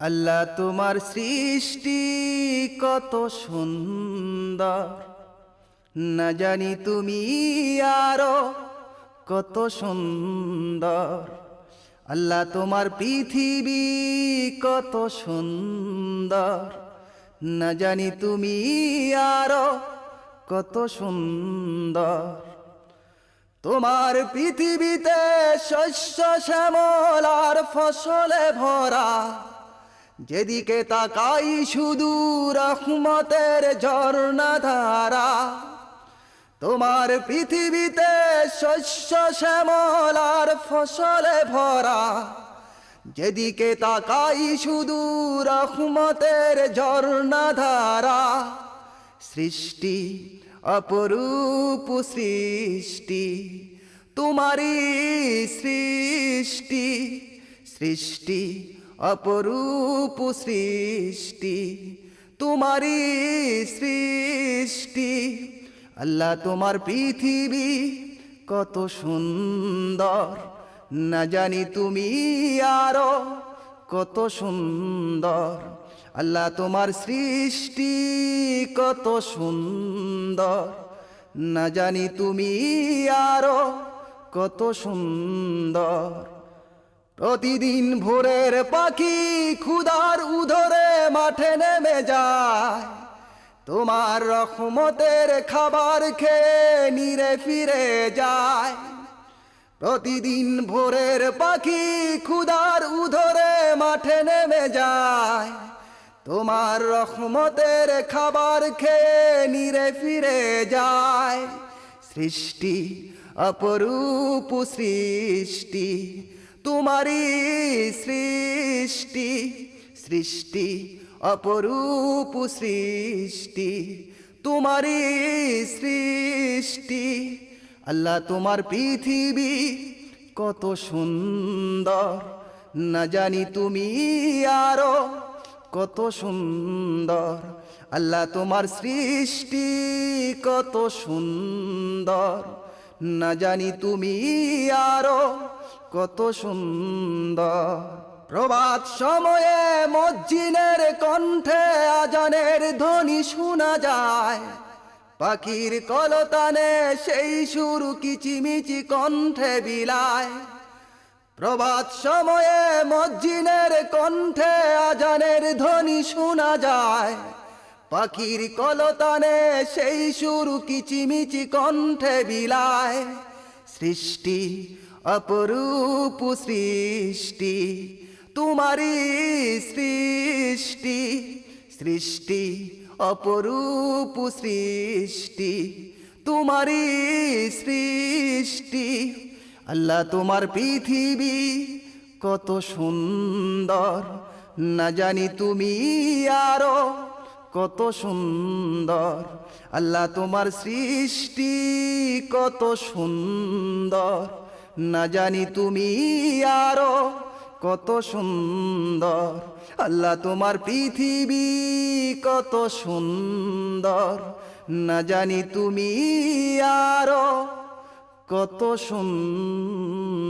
আল্লাহ তোমার সৃষ্টি কত সুন্দর, না জানি তুমি আরো কত সুন্দর। আল্লাহ তোমার পৃথিবী কত সুন্দর, না জানি তুমি আরো কত সুন্দর। তোমার পৃথিবীতে শস্য শ্যামল আর ফসলে ভরা, যেদিকে তাকাই শুধু রহমতের ঝর্ণা ধারা। তোমার পৃথিবীতে শস্য শ্যামল আর ফসলে ভরা, যেদিকে তাকাই শুধু রহমতের ঝর্ণা ধারা। সৃষ্টি অপরূপ সৃষ্টি, তোমারই সৃষ্টি। সৃষ্টি অপরূপ সৃষ্টি, তোমারই সৃষ্টি। আল্লাহ তোমার পৃথিবী কত সুন্দর, না জানি তুমি আরো কত সুন্দর। আল্লাহ তোমার সৃষ্টি কত সুন্দর, না জানি তুমি আরো কত সুন্দর। প্রতিদিন ভোরের পাখি ক্ষুধার উদরে মাঠে নেমে যায়, তোমার রহমতের খাবার খেয়ে নিরে ফিরে যায়। প্রতিদিন ভোরের পাখি ক্ষুধার উদরে মাঠে নেমে যায়, তোমার রহমতের খাবার খেয়ে নিরে ফিরে যায়। সৃষ্টি অপরূপ সৃষ্টি, তোমারই সৃষ্টি। সৃষ্টি অপরূপ সৃষ্টি, তোমারই সৃষ্টি। আল্লাহ তোমার পৃথিবী কত সুন্দর, না জানি তুমি আরো কত সুন্দর। আল্লাহ তোমার সৃষ্টি কত সুন্দর, না জানি তুমি আরো কত সুন্দর। প্রভাত সময়ে মজ্জিনের কণ্ঠে আজানের ধ্বনি শোনা যায়, পাখির কলতানে সেই সুর কিচিমিচি কণ্ঠে বিলায়। প্রভাত সময়ে মজ্জিনের কণ্ঠে আজানের ধ্বনি শোনা যায়, পাখির কলতানে সেই সুর কিচিমিচি কণ্ঠে বিলায়। সৃষ্টি অপরূপ সৃষ্টি, তোমারই সৃষ্টি। সৃষ্টি অপরূপ সৃষ্টি, তোমারই সৃষ্টি। আল্লাহ তোমার পৃথিবী কত সুন্দর, না জানি তুমি আরো কত সুন্দর। আল্লাহ তোমার সৃষ্টি কত সুন্দর, না জানি তুমি আরো কত সুন্দর। আল্লাহ তোমার পৃথিবী কত সুন্দর, না জানি তুমি আরো কত সুন্দর।